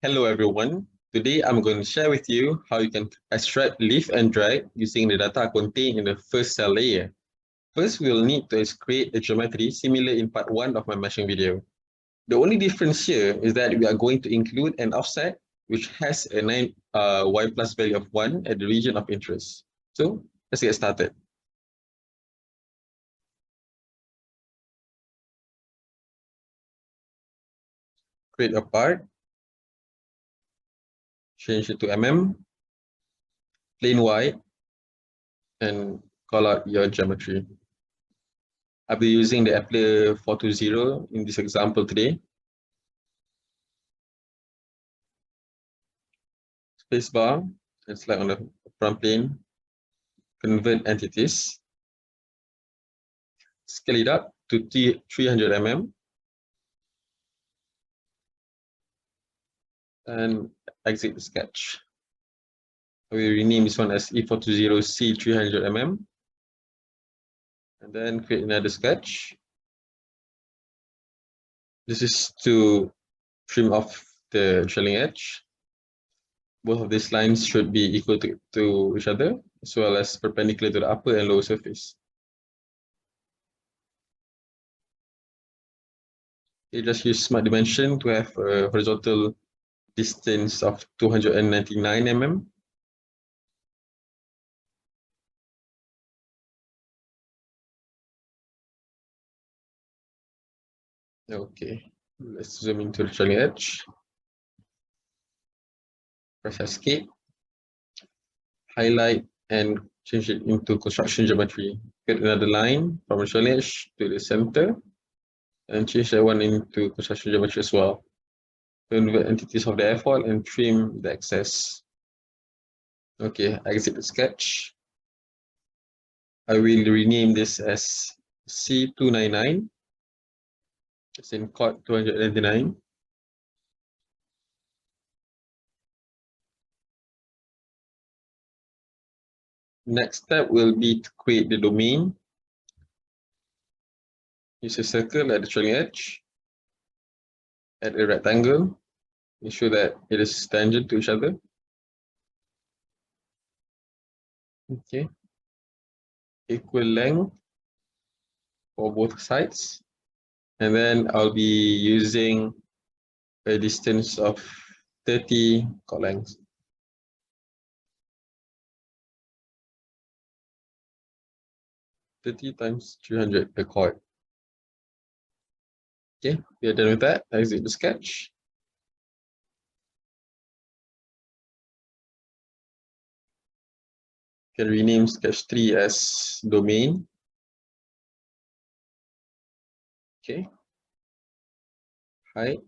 Hello everyone. Today I'm going to share with you how you can extract lift and drag using the data contained in the first cell layer. First, we'll need to create a geometry similar in part 1 of my meshing video. The only difference here is that we are going to include an offset which has a 9 y plus value of 1 at the region of interest. So let's get started. Create a part, change it to mm, plain white, and call out your geometry. I'll be using the Appler 420 in this example today. Spacebar and select on the front plane, convert entities, scale it up to 300 mm, and exit the sketch. We rename this one as E420C 300 mm, and then create another sketch. This is to trim off the trailing edge. Both of these lines should be equal to each other, as well as perpendicular to the upper and lower surface. You just use Smart Dimension to have a horizontal distance of 299 mm. Okay, let's zoom into the trailing edge. Press Escape, highlight, and change it into construction geometry. Get another line from the trailing edge to the center, and change that one into construction geometry as well. Convert entities of the airfoil and trim the excess. Okay, exit the sketch. I will rename this as C299. It's in chord 299. Next step will be to create the domain. Use a circle at the trailing edge. Add a rectangle. Ensure that it is tangent to each other. Okay. Equal length for both sides. And then I'll be using a distance of 30 chord lengths. Times 300 per chord. Okay, we are done with that. Exit the sketch. You can rename sketch 3 as domain. Okay. Height.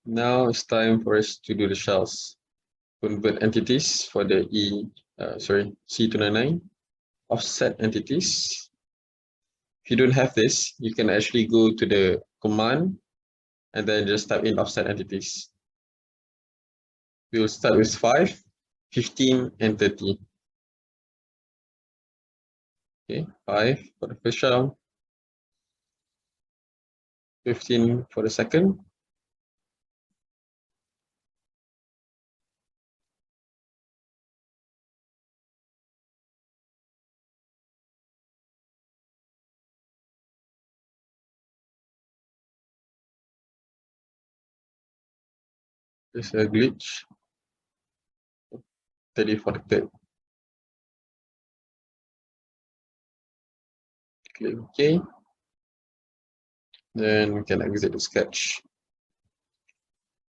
Now it's time for us to do the shells. Convert entities for the C299. Offset entities. If you don't have this, you can actually go to the command and then just type in offset entities. We'll start with 5, 15, and 30. Okay, 5 for the first shell, 15 for the second, there's a glitch, 30 for the third. Click OK. Then we can exit the sketch.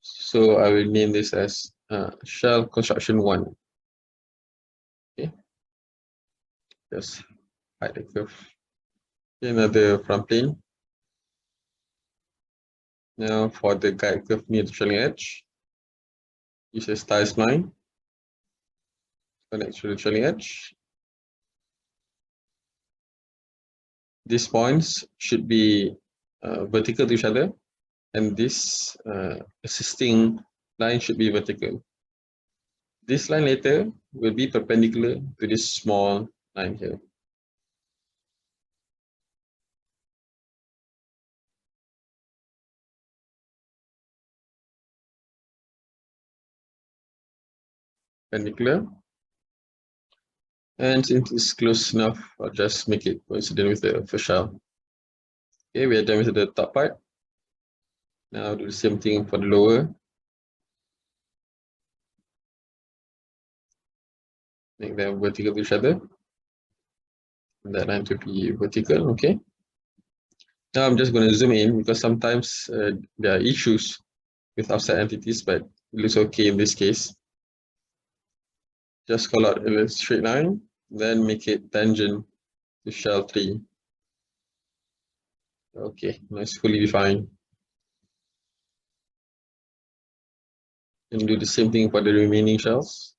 So I will name this as shell construction 1. Okay. Just hide the curve. Another front plane. Now for the guide curve near the trailing edge, use a style spline. Connect to the trailing edge. These points should be vertical to each other, and this assisting line should be vertical. This line later will be perpendicular to this small line here. perpendicular. And since it's close enough, I'll just make it coincident with the first shell. Okay, we are done with the top part. Now do the same thing for the lower. Make them vertical to each other. And that line to be vertical, okay. Now I'm just going to zoom in because sometimes there are issues with offset entities, but it looks okay in this case. Just call out a straight line, then make it tangent to shell 3. Okay, now it's fully defined. And do the same thing for the remaining shells.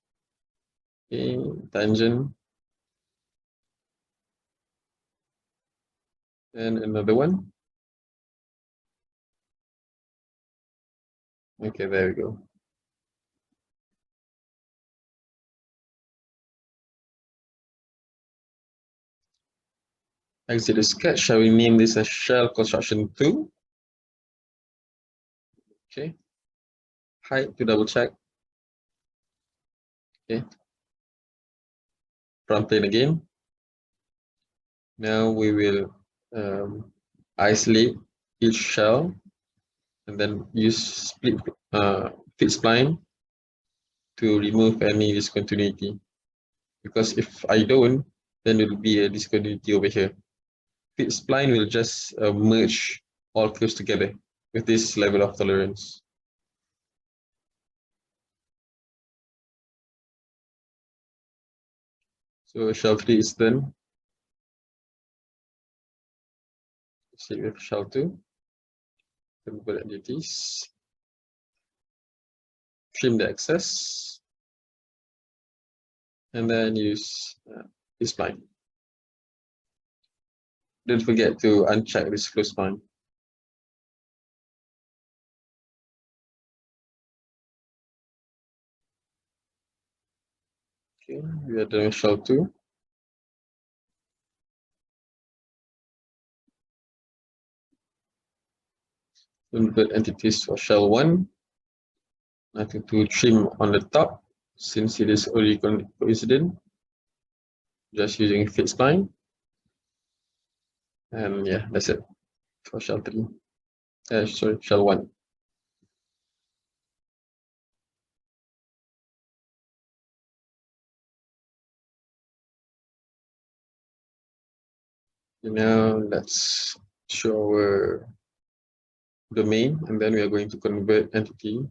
Okay, tangent. And another one. Okay, there we go. Exit the sketch. Shall we name this as shell construction 2? Okay. Height to double check. Okay. Front plane again. Now we will isolate each shell and then use fit spline to remove any discontinuity. Because if I don't, then there will be a discontinuity over here. Fit spline will just merge all curves together with this level of tolerance. So shell 3 is done. See with shell 2. Convert entities. Trim the excess. And then use this spline. Don't forget to uncheck this flow spline. Okay, we are done with shell 2. Convert entities for shell 1. Nothing to trim on the top since it is already coincident. Just using fit spline. And yeah, that's it for shell 3. Sorry, shell 1. Now let's show our domain, and then we are going to convert entity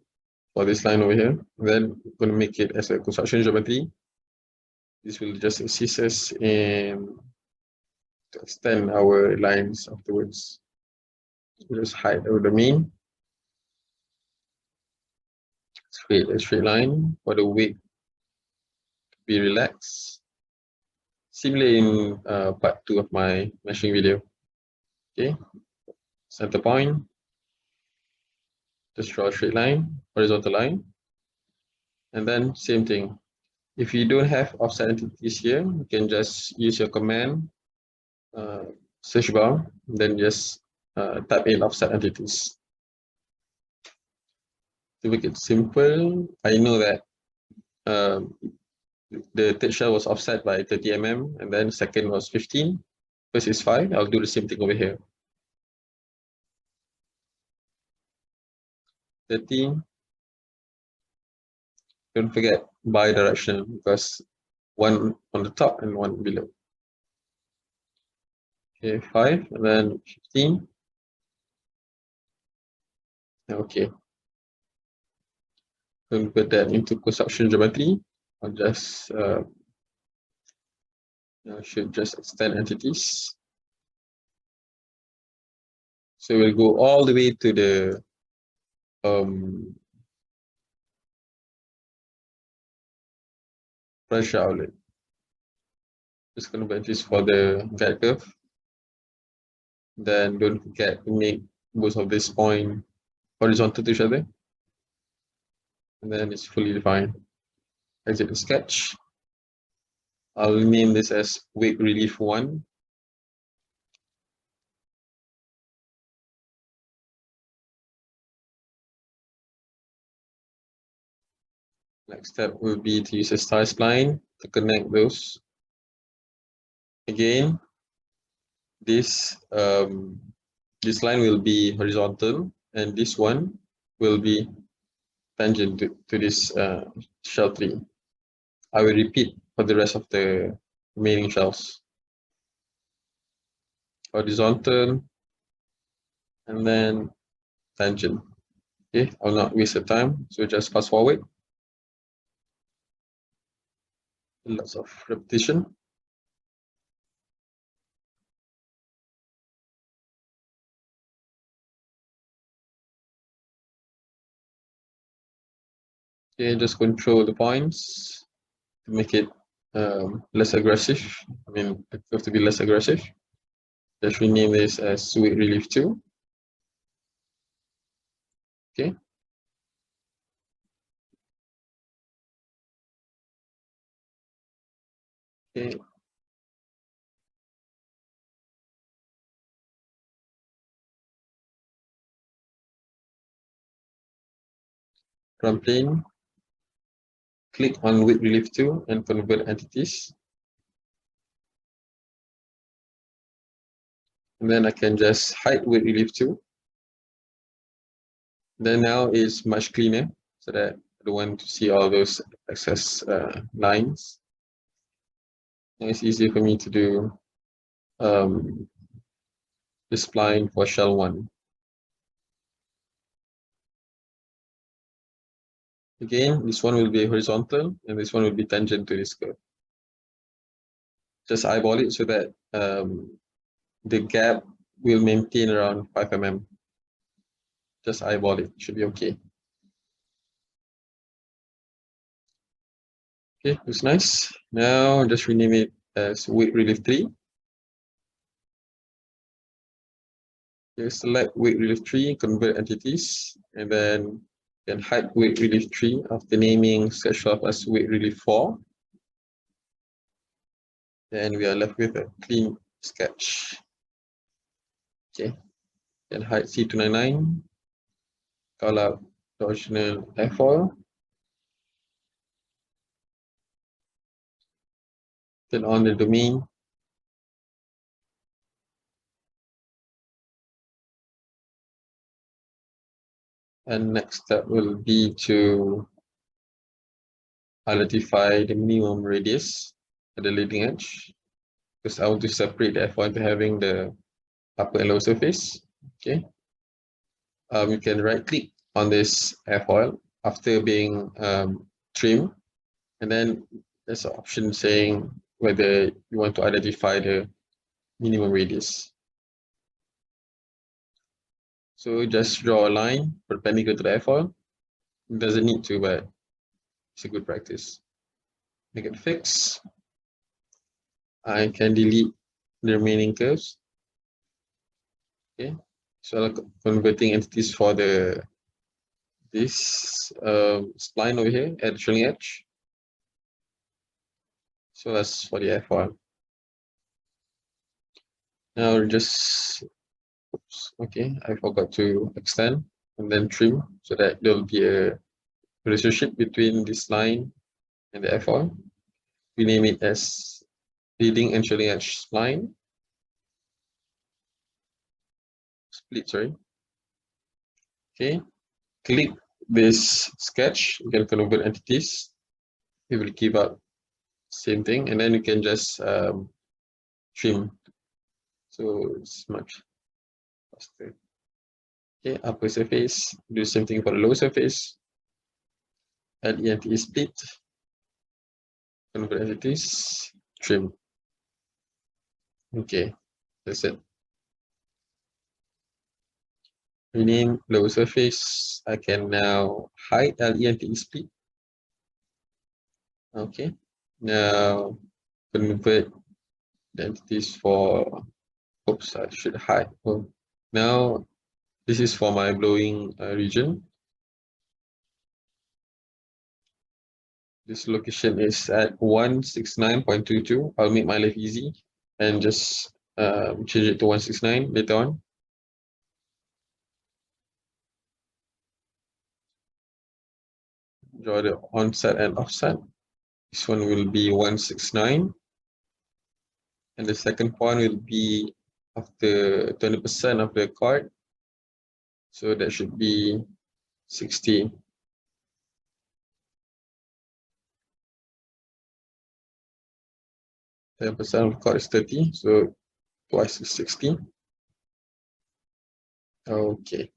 for this line over here. And then we're going to make it as a construction geometry. This will just assist us in to extend our lines afterwards. We'll just hide our domain. Create a straight line for the weight to be relaxed. Similar in part 2 of my meshing video. Okay, center point. Just draw a straight line, horizontal line. And then same thing. If you don't have offset entities here, you can just use your command search bar, then just type in offset entities. To make it simple, I know that the third shell was offset by 30 mm, and then second was 15. First is 5. I'll do the same thing over here. 13. Don't forget bi-directional because one on the top and one below. Okay, 5 and then 15. Okay. Convert that into construction geometry. I'll just should just extend entities. So we'll go all the way to the pressure outlet. Just convert this for the guide curve. Then don't forget to make both of this point horizontal to each other. And then it's fully defined. Exit the sketch. I'll name this as weight relief 1. Next step will be to use a star spline to connect those. Again, this line will be horizontal, and this one will be tangent to this shell tree. I will repeat for the rest of the remaining shells. Horizontal, and then tangent. Okay, I'll not waste the time, so just fast forward. Lots of repetition. Okay, just control the points to make it less aggressive. I mean, it have to be less aggressive. Just rename this as weight relief 2. Okay. Okay. From plane, click on weight relief 2 and convert entities. And then I can just hide weight relief 2. Then now it's much cleaner, so that I don't want to see all those excess lines. Now it's easier for me to do the spline for shell 1. Again, this one will be horizontal and this one will be tangent to this curve. Just eyeball it so that the gap will maintain around 5 mm. Just eyeball it, should be okay. Okay, looks nice. Now just rename it as weight relief 3. Okay, select weight relief 3, convert entities, and then you can hide weight relief 3 after naming sketch file as weight relief 4. Then we are left with a clean sketch. Okay, then hide C299, call up the original airfoil. Turn on the domain. And next step will be to identify the minimum radius at the leading edge, because I want to separate the airfoil into having the upper and lower surface. Okay. You can right click on this airfoil after being trimmed, and then there's an option saying whether you want to identify the minimum radius. So just draw a line perpendicular to the airfoil. It doesn't need to, but it's a good practice. Make it fixed. I can delete the remaining curves. Okay, so I'm converting entities for this spline over here at the trailing edge. So that's for the airfoil. Now just, oops, okay, I forgot to extend and then trim so that there will be a relationship between this line and the airfoil. We name it as leading and trailing edge spline. Split, sorry. Okay, click this sketch, you can convert entities. It will give out same thing, and then you can just trim. So it's much faster. Okay, upper surface, do the same thing for the lower surface. Add ENT split, convert entities, trim. Okay, that's it. Rename lower surface. I can now hide LENT split. Okay, now convert the entities for, oops, I should hide. Oh, now this is for my blowing region. This location is at 169.22. I'll make my life easy and just change it to 169 later on. draw the onset and offset. This one will be 169. And the second point will be after 20% of the chord. So that should be 60. 10% of the chord is 30, so twice is 60. Okay.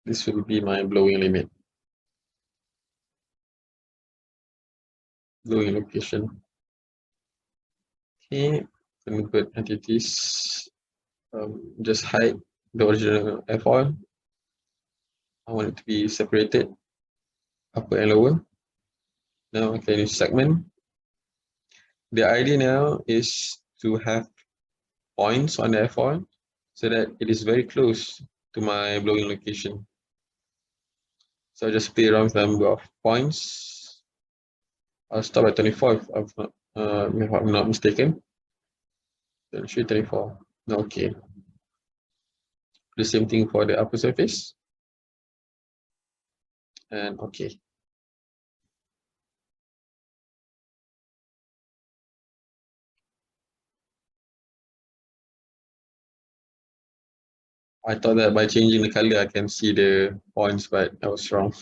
This will be my blowing limit. Blowing location. Okay, convert entities. Just hide the original airfoil. I want it to be separated, upper and lower. Now I can use segment. The idea now is to have points on the airfoil so that it is very close to my blowing location. So I just play around with the number of points. I'll stop at 24 if I'm not mistaken. Then 24. Okay. The same thing for the upper surface. And okay. I thought that by changing the color I can see the points, but I was wrong.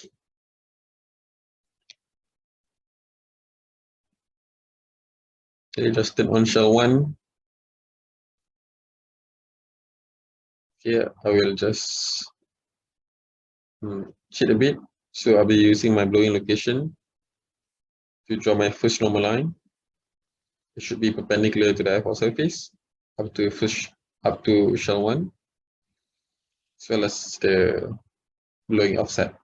Okay, just turn on shell 1. Here I will just cheat a bit. So I'll be using my blowing location to draw my first normal line. It should be perpendicular to the airfoil surface up to shell 1, as well as the blowing offset.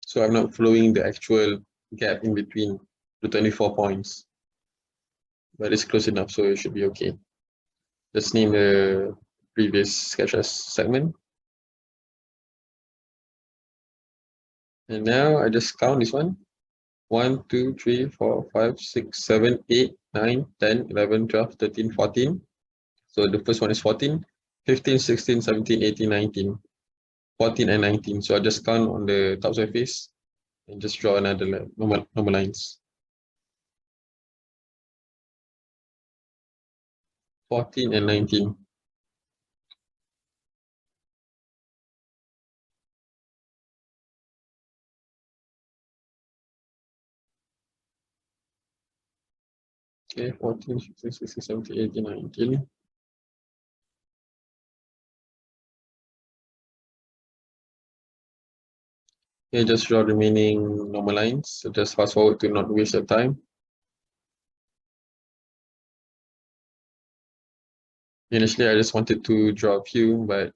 So I'm not flowing the actual gap in between the 24 points, but it's close enough, so it should be okay. Just name the previous sketch as segment. And now I just count this one. 1, 2, 3, 4, 5, 6, 7, 8, 9, 10, 11, 12, 13, 14. So the first one is 14, 15, 16, 17, 18, 19. 14 and 19. So I just count on the top surface and just draw another normal lines. 14 and 19. Okay, 14, 15, 16, 17, 18, 19. Okay, just draw remaining normal lines. So just fast forward to not waste your time. Initially, I just wanted to draw a few, but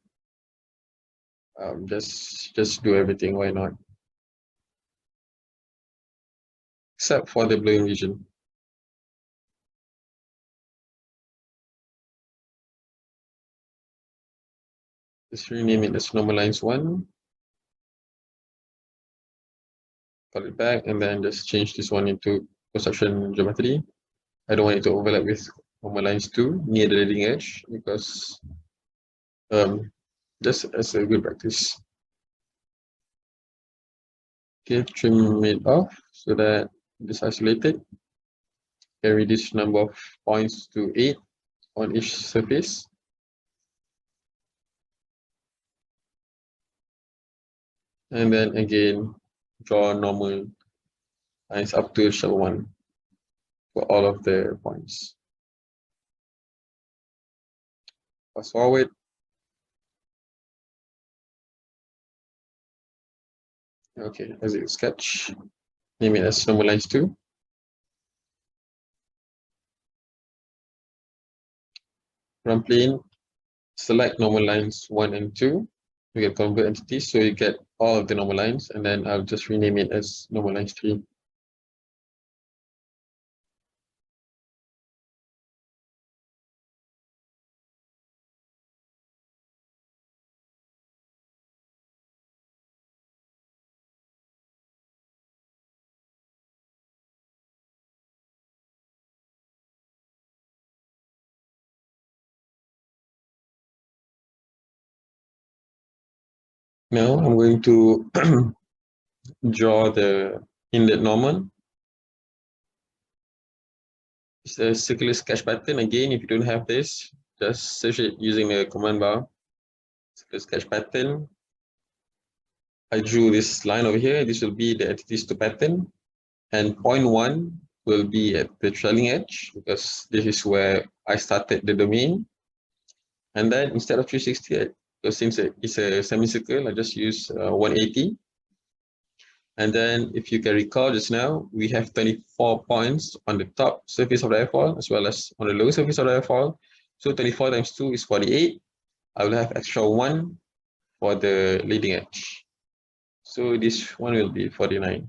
just do everything. Why not? Except for the blowing region. Just rename it as normal lines 1. Call it back, and then just change this one into construction geometry. I don't want it to overlap with normal lines 2 near the leading edge, because just as a good practice. Okay, trim it off so that it is isolated. Can reduce number of points to 8 on each surface. And then again, draw normal lines up to shell 1 for all of the points. Fast forward. Okay, as a sketch, name it as normal lines 2. Run plane, select normal lines 1 and 2. You get convert entities, so you get all of the normal lines, and then I'll just rename it as normal lines 3. Now I'm going to draw the inlet normal. It's a circular sketch pattern. Again, if you don't have this, just search it using the command bar. Circular sketch pattern. I drew this line over here. This will be the entities to pattern. And point 1 will be at the trailing edge, because this is where I started the domain. And then instead of 360, because since it's a semicircle, I just use 180. And then if you can recall just now, we have 24 points on the top surface of the airfoil as well as on the lower surface of the airfoil. So 24 times 2 is 48. I will have extra 1 for the leading edge. So this one will be 49.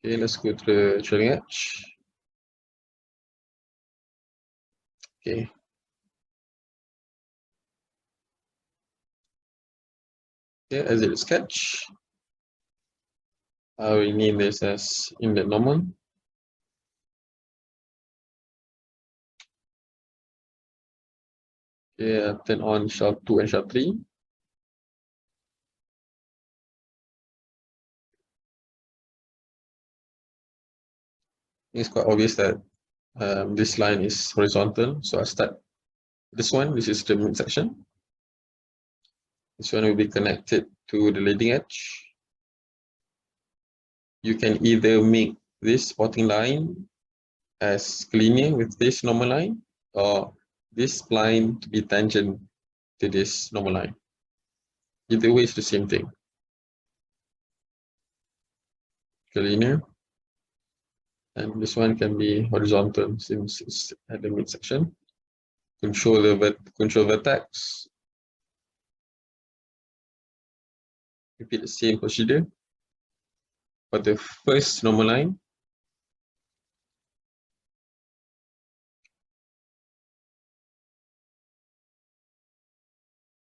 Okay, let's go to the trailing edge. Okay. Okay, as it sketch, I will name this as inlet normal. Okay, turn on shelf 2 and shelf 3. It's quite obvious that this line is horizontal, so I start this one. This is the midsection. This one will be connected to the leading edge. You can either make this spotting line as linear with this normal line, or this line to be tangent to this normal line. Either way, it's the same thing. Linear, and this one can be horizontal since it's at the midsection. Control vertex. Repeat the same procedure for the first normal line.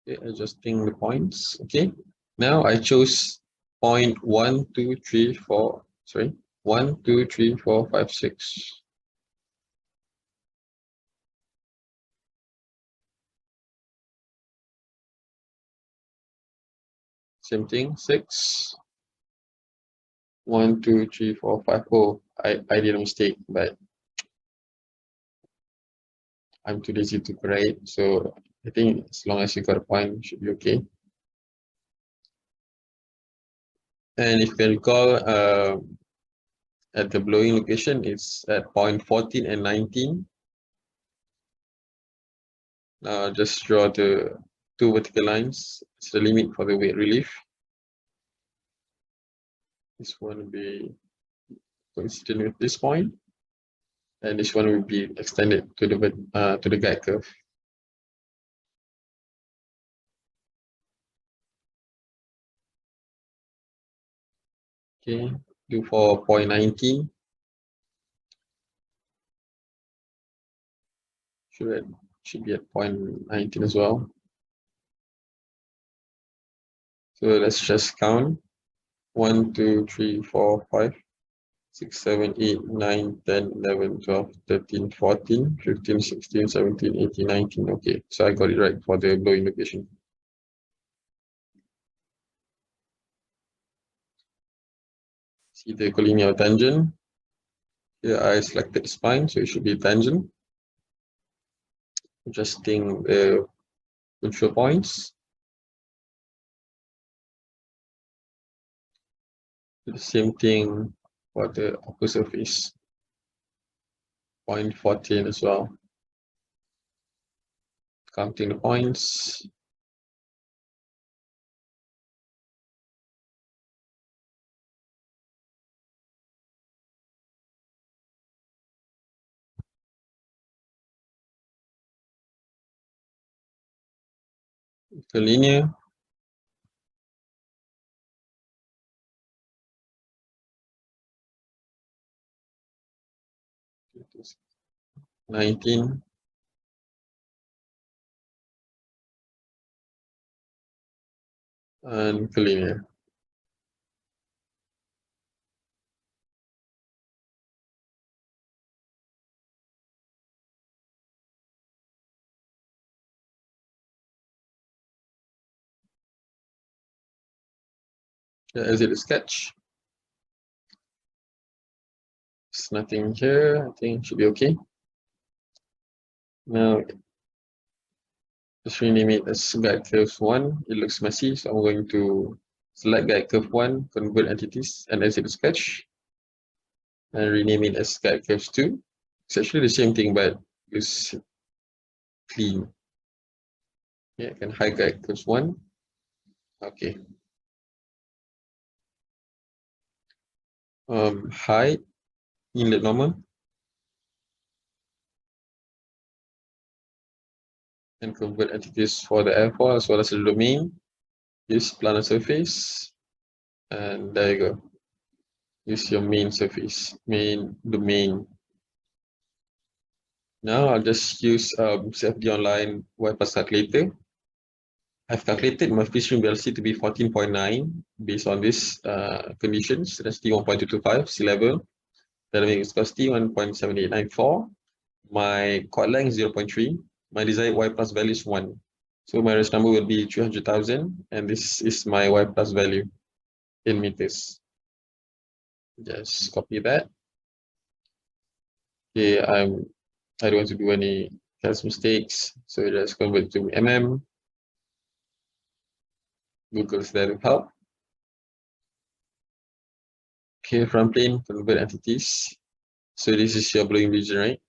Okay, adjusting the points. Okay, now I chose point 1, 2, 3, 4. Sorry, 1, 2, 3, 4, 5, 6. Same thing, 6. 1, 2, 3, 4, 5. Oh, I did a mistake, but I'm too lazy to correct. So I think as long as you got a point, it should be okay. And if you can recall, at the blowing location, it's at point 14 and 19. Now just draw the 2 vertical lines. It's the limit for the weight relief. This one will be coincident with this point, and this one will be extended to the guide curve. Okay, do for point 19. Should be at point 19 as well. So let's just count. 1, 2, 3, 4, 5, 6, 7, 8, 9, 10, 11, 12, 13, 14, 15, 16, 17, 18, 19. Okay, so I got it right for the blowing location. See the collinear tangent. Here I selected spline, so it should be tangent. Adjusting the control points. The same thing for the upper surface. Point 14 as well. Counting the points. The linear. It is 19. And collinear. Exit the sketch. There's nothing here. I think it should be okay. Now, just rename it as guide curves 1. It looks messy, so I'm going to select guide curve 1, convert entities, and exit the sketch. And rename it as guide curves 2. It's actually the same thing, but it's clean. Yeah, I can hide guide curves 1. Okay. Hide inlet normal. And convert entities for the airfoil as well as the domain. Use planar surface. And there you go. Use your main surface, main domain. Now I'll just use CFD Online Y+ calculator. I've calculated my free stream VLC to be 14.9 based on this conditions. Density 1.225, sea level, dynamic viscosity 1.7894. My chord length 0.3. My desired Y+ value is 1. So my rest number will be 300,000, and this is my Y+ value in meters. Just copy that. Okay, I don't want to do any else mistakes, so just convert to mm. Google's there to help. Okay, front plane, convert entities. So this is your blowing region, right?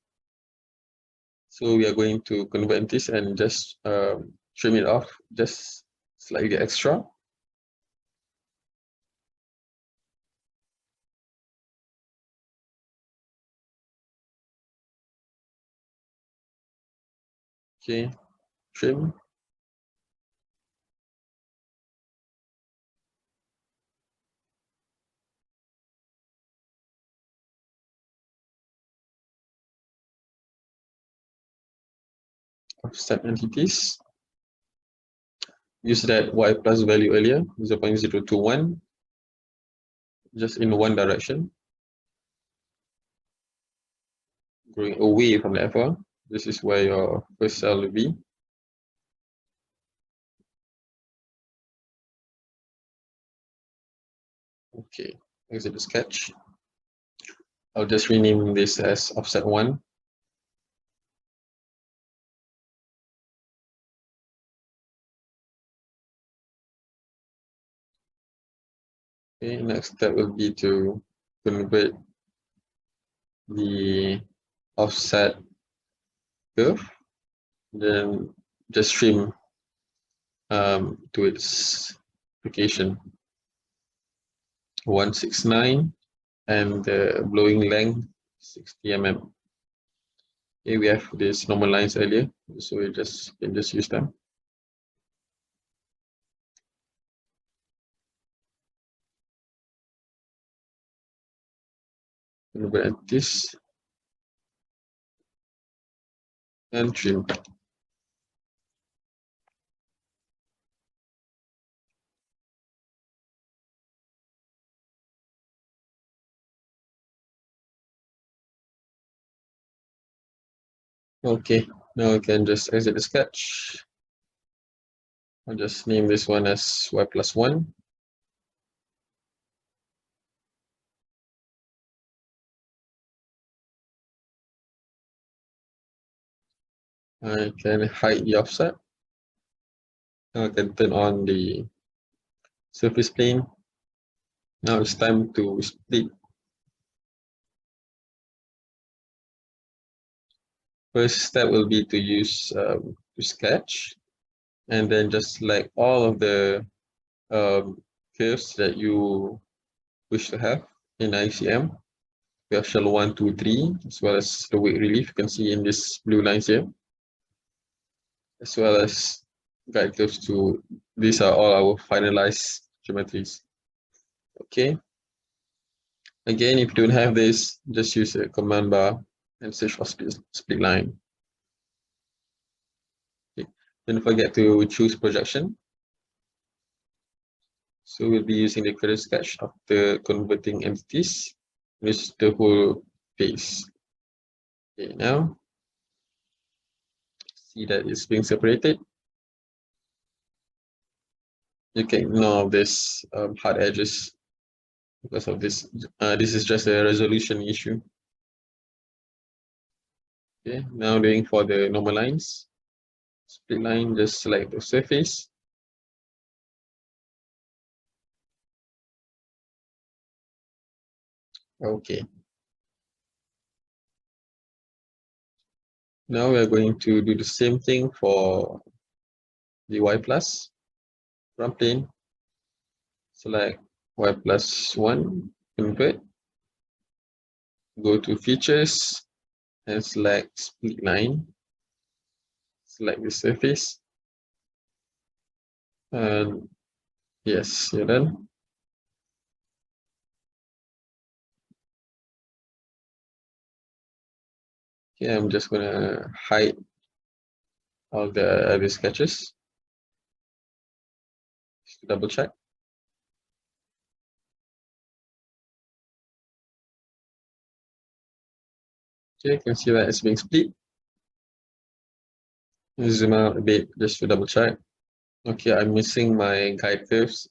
So we are going to convert entities and just trim it off, just slightly extra. Okay, trim. Offset entities. Use that Y+ value earlier, 0.021, just in one direction. Going away from the airfoil. This is where your first cell will be. Okay, exit the sketch. I'll just rename this as offset 1. Okay, next step will be to convert the offset curve, then just trim to its location 169, and the blowing length 60 mm. Okay, we have these normal lines earlier, so we can just use them. Convert this and trim. Okay, now we can just exit the sketch. I'll just name this one as Y+1. I can hide the offset. Now I can turn on the surface plane. Now it's time to split. First step will be to use to sketch, and then just select all of the curves that you wish to have in ICM. We have shell 1, 2, 3, as well as the weight relief. You can see in this blue lines here, as well as guide curves 2. These are all our finalized geometries. Okay. Again, if you don't have this, just use a command bar and search for split line. Okay. Don't forget to choose projection. So we'll be using the current sketch after converting entities. Use the whole face. Okay, now see that it's being separated. you can ignore this hard edges because of this. This is just a resolution issue. Okay, now doing for the normal lines. Split line, just select the surface. Okay. Now we are going to do the same thing for the y plus from plane. Select y plus 1, convert, go to features and select split line. Select the surface. And yes, you're done. Okay, I'm just gonna hide all the other sketches. Just to double check. Okay, you can see that it's being split. Zoom out a bit just to double check. Okay, I'm missing my guide curves.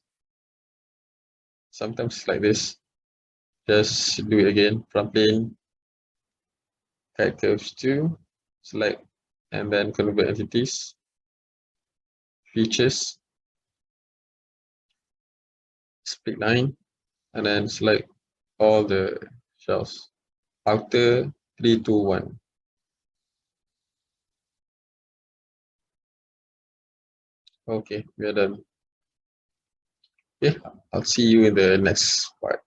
Sometimes it's like this. Just do it again. From plane, guide curves 2, select, and then convert entities, features, split line, and then select all the shells. Outer 3, 2, 1. Okay, we are done. Okay, I'll see you in the next part.